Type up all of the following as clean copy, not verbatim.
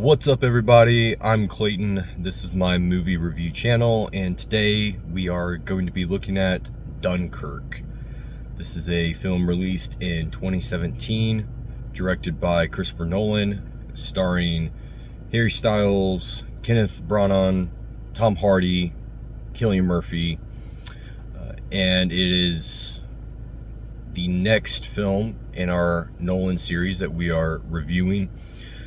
What's up, everybody? I'm Clayton. This is my movie review channel, and today we are going to be looking at Dunkirk. This is a film released in 2017, directed by Christopher Nolan, starring Harry Styles, Kenneth Branagh, Tom Hardy, Cillian Murphy, and it is the next film in our Nolan series that we are reviewing.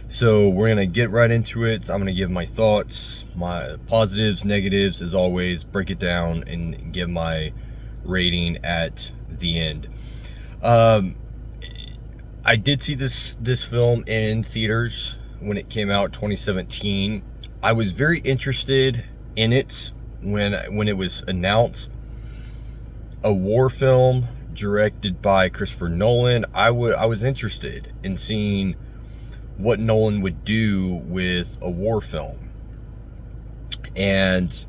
So we're going to get right into it. I'm going to give my thoughts, my positives, negatives, as always, break it down and give my rating at the end. I did see this film in theaters when it came out 2017. I was very interested in it when it was announced. A war film directed by Christopher Nolan. I was interested in seeing what Nolan would do with a war film. And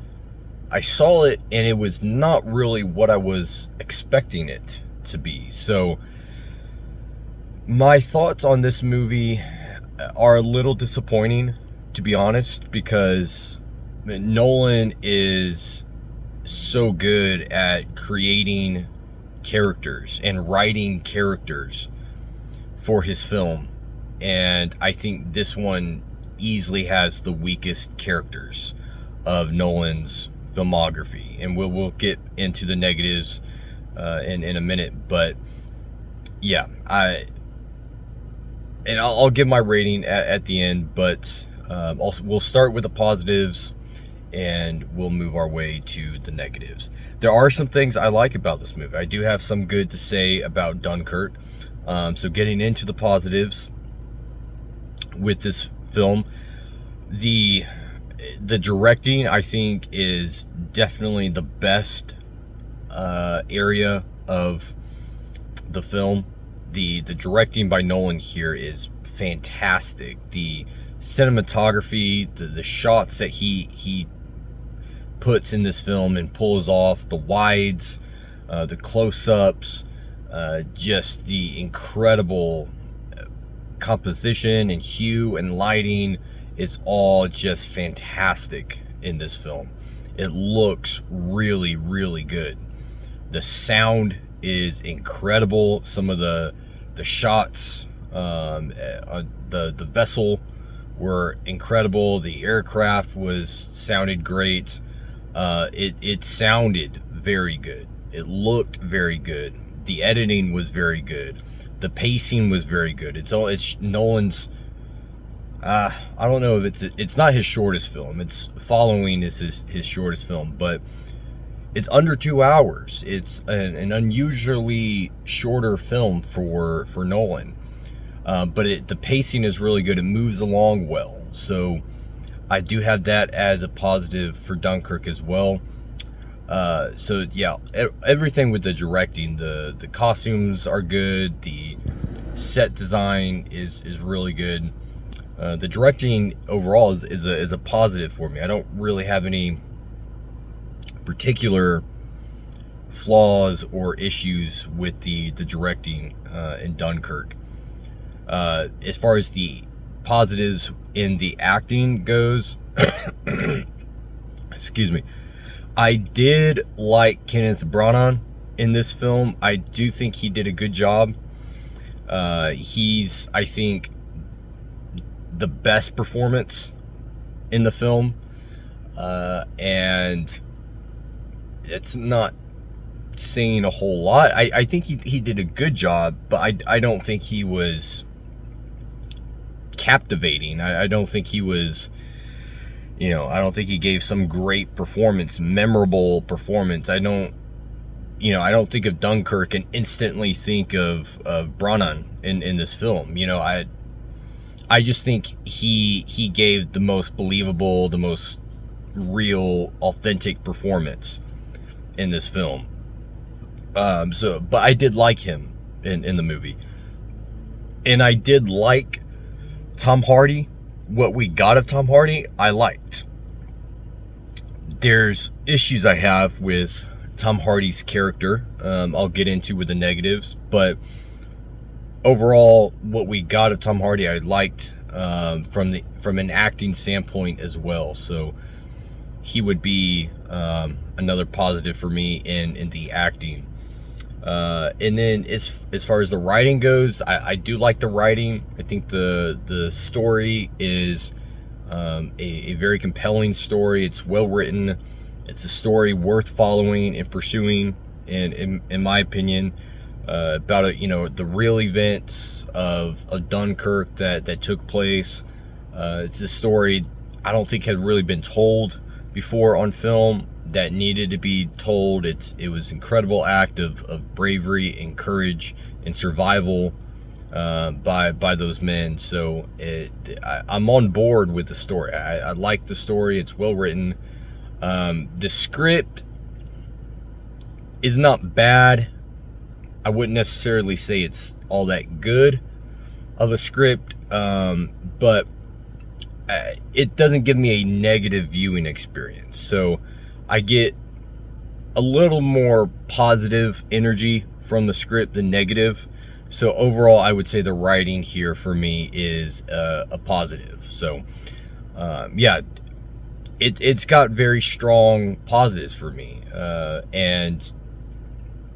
I saw it, and it was not really what I was expecting it to be. So my thoughts on this movie are a little disappointing, to be honest, because Nolan is so good at creating characters and writing characters for his film. And I think this one easily has the weakest characters of Nolan's filmography. And we'll get into the negatives in a minute. But yeah, I'll give my rating at the end. But also we'll start with the positives and we'll move our way to the negatives. There are some things I like about this movie. I do have some good to say about Dunkirk. So getting into the positives with this film, the directing, I think, is definitely the best area of the film. The directing by Nolan here is fantastic. The cinematography, the shots that he puts in this film and pulls off, the wides, the close-ups, just the incredible composition and hue and lighting is all just fantastic in this film. It looks really, really good. The sound is incredible. Some of the shots, the vessel were incredible. The aircraft sounded great. It sounded very good. It looked very good. The editing was very good. The pacing was very good. It's Nolan's. I don't know if it's not his shortest film. It's Following is his shortest film, but it's under 2 hours. It's an unusually shorter film for Nolan, but the pacing is really good. It moves along well. So I do have that as a positive for Dunkirk as well. So yeah, everything with the directing, the costumes are good, the set design is really good. The directing overall is a positive for me. I don't really have any particular flaws or issues with the directing in Dunkirk. As far as the positives in the acting goes, excuse me, I did like Kenneth Branagh in this film. I do think he did a good job. He's, I think, the best performance in the film. And it's not saying a whole lot. I think he did a good job, but I don't think he was captivating. I don't think he was... I don't think he gave some great performance, memorable performance. I don't think of Dunkirk and instantly think of Branagh in this film. I just think he gave the most believable, the most real, authentic performance in this film. But I did like him in the movie, and I did like Tom Hardy. What we got of Tom Hardy, I liked. There's issues I have with Tom Hardy's character. I'll get into with the negatives, but overall, what we got of Tom Hardy, I liked. from an acting standpoint as well. So he would be another positive for me in the acting. And then as far as the writing goes, I do like the writing. I think the story is a very compelling story. It's well written. It's a story worth following and pursuing, and in my opinion, about the real events of Dunkirk that took place. It's a story I don't think had really been told before on film, that needed to be told. It was an incredible act of bravery and courage and survival by those men. So I'm on board with the story. I like the story. It's well written. The script is not bad. I wouldn't necessarily say it's all that good of a script, but it doesn't give me a negative viewing experience. So I get a little more positive energy from the script than negative. So overall, I would say the writing here for me is a positive. So yeah, it's got very strong positives for me, and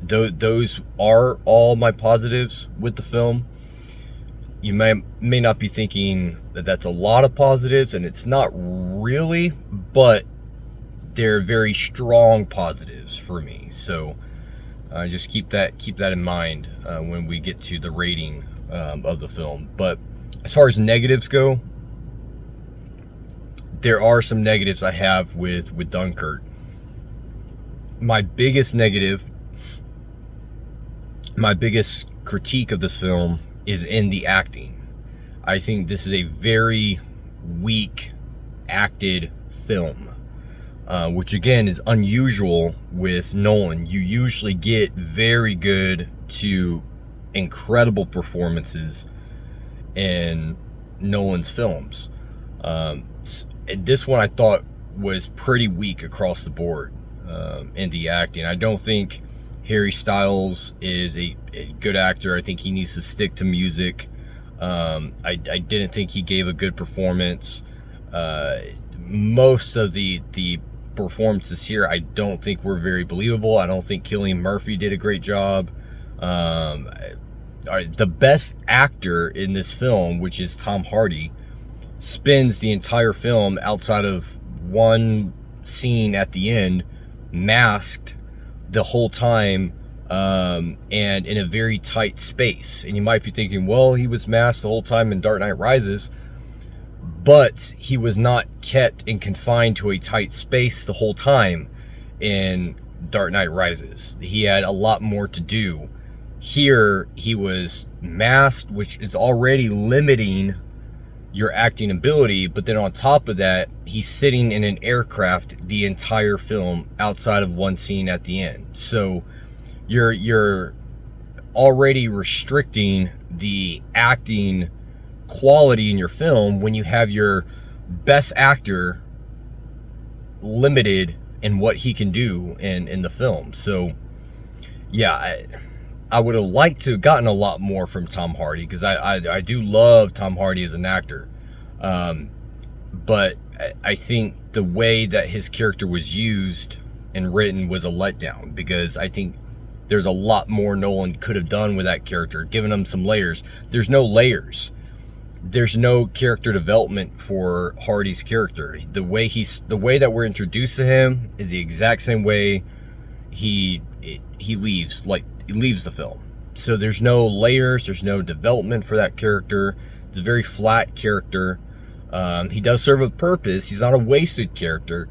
those are all my positives with the film. You may not be thinking that that's a lot of positives, and it's not really, but they're very strong positives for me. So just keep that in mind when we get to the rating of the film. But as far as negatives go, there are some negatives I have with Dunkirk. My biggest critique of this film is in the acting. I think this is a very weak acted film, which again is unusual with Nolan. You usually get very good to incredible performances in Nolan's films. This one I thought was pretty weak across the board in the acting. I don't think Harry Styles is a good actor. I think he needs to stick to music. I didn't think he gave a good performance. Most of the performances here I don't think were very believable. I don't think Cillian Murphy did a great job. The best actor in this film, which is Tom Hardy, spends the entire film outside of one scene at the end masked the whole time, and in a very tight space. And you might be thinking, well, he was masked the whole time in Dark Knight Rises, but he was not kept and confined to a tight space the whole time in Dark Knight Rises. He had a lot more to do. Here, he was masked, which is already limiting your acting ability, but then on top of that, he's sitting in an aircraft the entire film outside of one scene at the end. So you're already restricting the acting quality in your film when you have your best actor limited in what he can do in the film. So yeah, I would have liked to have gotten a lot more from Tom Hardy, because I do love Tom Hardy as an actor. But I think the way that his character was used and written was a letdown, because I think there's a lot more Nolan could have done with that character, giving him some layers. There's no layers. There's no character development for Hardy's character. The way that we're introduced to him is the exact same way he leaves the film. So there's no layers, there's no development for that character. It's a very flat character. He does serve a purpose. He's not a wasted character,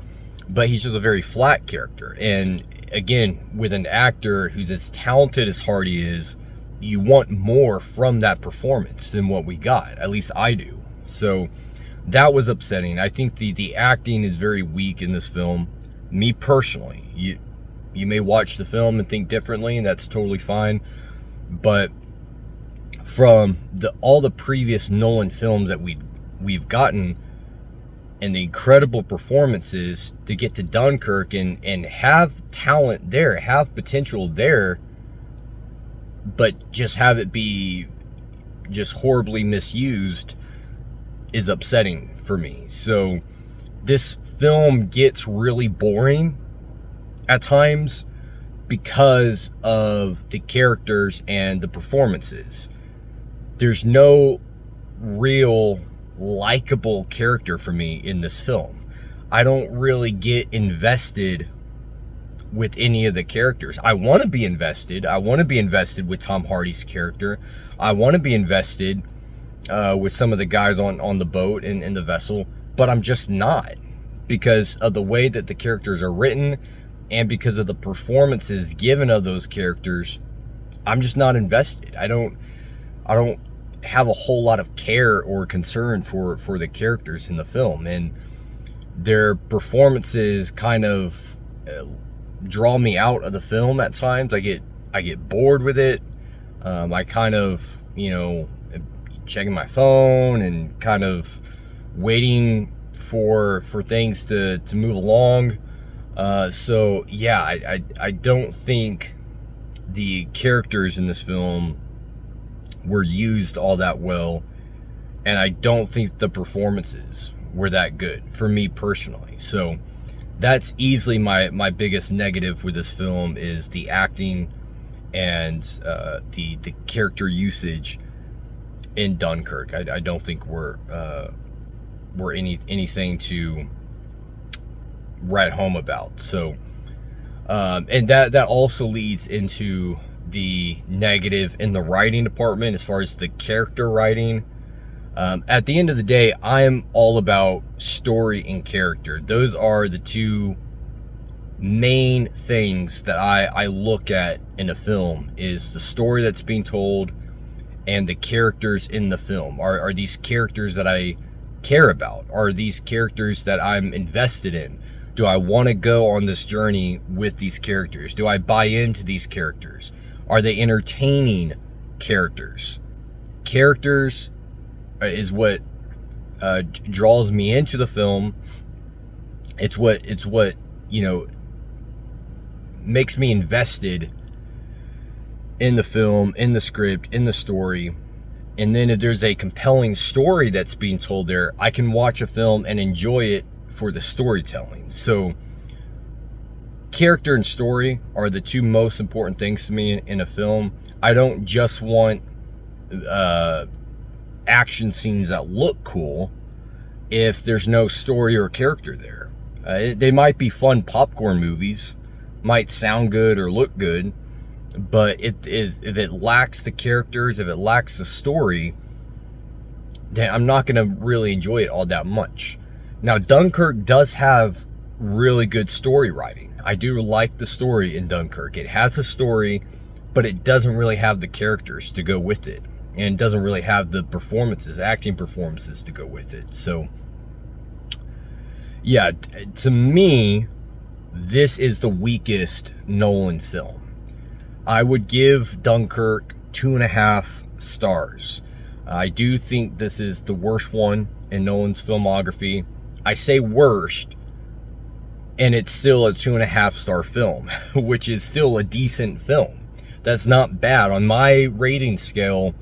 but he's just a very flat character. And again, with an actor who's as talented as Hardy is, you want more from that performance than what we got. At least I do. So that was upsetting. I think the acting is very weak in this film. Me personally, you may watch the film and think differently, and that's totally fine. But from all the previous Nolan films that we've gotten, and the incredible performances, to get to Dunkirk and have talent there, have potential there, but just have it be just horribly misused, is upsetting for me. So this film gets really boring at times because of the characters and the performances. There's no real likable character for me in this film. I don't really get invested with any of the characters. I want to be invested. I want to be invested with Tom Hardy's character. I want to be invested with some of the guys on the boat and in the vessel, but I'm just not, because of the way that the characters are written and because of the performances given of those characters. I'm just not invested. I don't have a whole lot of care or concern for the characters in the film, and their performances kind of draw me out of the film at times. I get bored with it. I kind of, checking my phone and kind of waiting for things to move along. So yeah, I don't think the characters in this film were used all that well, and I don't think the performances were that good for me personally. So that's easily my biggest negative with this film, is the acting and the character usage in Dunkirk. I don't think were anything to write home about. So and that also leads into the negative in the writing department as far as the character writing. At the end of the day, I am all about story and character. Those are the two main things that I look at in a film, is the story that's being told and the characters in the film. Are these characters that I care about? Are these characters that I'm invested in? Do I want to go on this journey with these characters? Do I buy into these characters? Are they entertaining characters? Characters is what draws me into the film. It's what makes me invested in the film, in the script, in the story. And then if there's a compelling story that's being told there, I can watch a film and enjoy it for the storytelling. So character and story are the two most important things to me in a film. I don't just want action scenes that look cool if there's no story or character there. They might be fun popcorn movies, might sound good or look good, but if it lacks the characters, if it lacks the story, then I'm not going to really enjoy it all that much. Now, Dunkirk does have really good story writing. I do like the story in Dunkirk. It has a story, but it doesn't really have the characters to go with it, and it doesn't really have the acting performances to go with it. So yeah, to me, this is the weakest Nolan film. I would give Dunkirk 2.5 stars. I do think this is the worst one in Nolan's filmography. I say worst, and it's still a 2.5 star film, which is still a decent film. That's not bad. On my rating scale,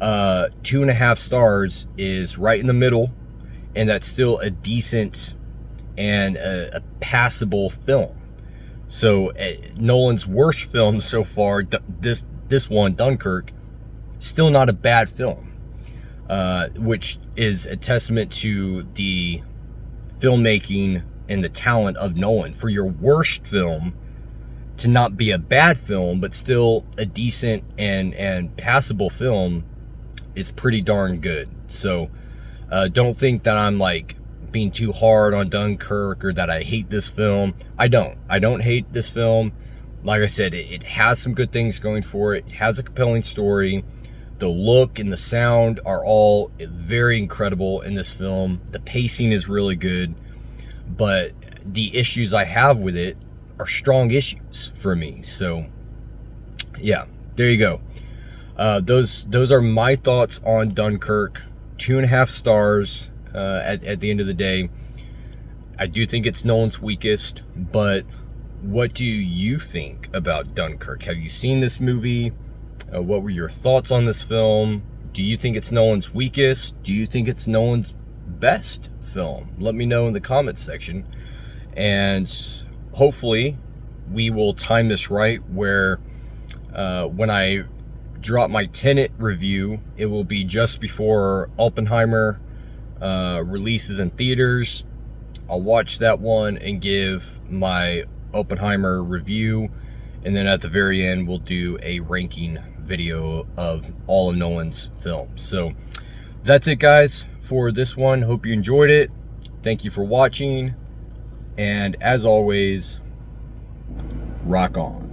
2.5 stars is right in the middle, and that's still a decent and a passable film. So Nolan's worst film so far, this one, Dunkirk, still not a bad film, which is a testament to the filmmaking and the talent of Nolan. For your worst film to not be a bad film, but still a decent and passable film, is pretty darn good. So don't think that I'm like being too hard on Dunkirk or that I hate this film. I don't hate this film. Like I said, it has some good things going for it. It has a compelling story. The look and the sound are all very incredible in this film. The pacing is really good, but the issues I have with it are strong issues for me. So yeah, there you go. Those are my thoughts on Dunkirk. 2.5 stars. At the end of the day, I do think it's Nolan's weakest, but what do you think about Dunkirk? Have you seen this movie? What were your thoughts on this film? Do you think it's Nolan's weakest? Do you think it's Nolan's best film? Let me know in the comments section. And hopefully we will time this right where when I drop my Tenet review, it will be just before Oppenheimer releases in theaters. I'll watch that one and give my Oppenheimer review, and then at the very end we'll do a ranking video of all of Nolan's films. So that's it, guys, for this one. Hope you enjoyed it. Thank you for watching, and as always, rock on.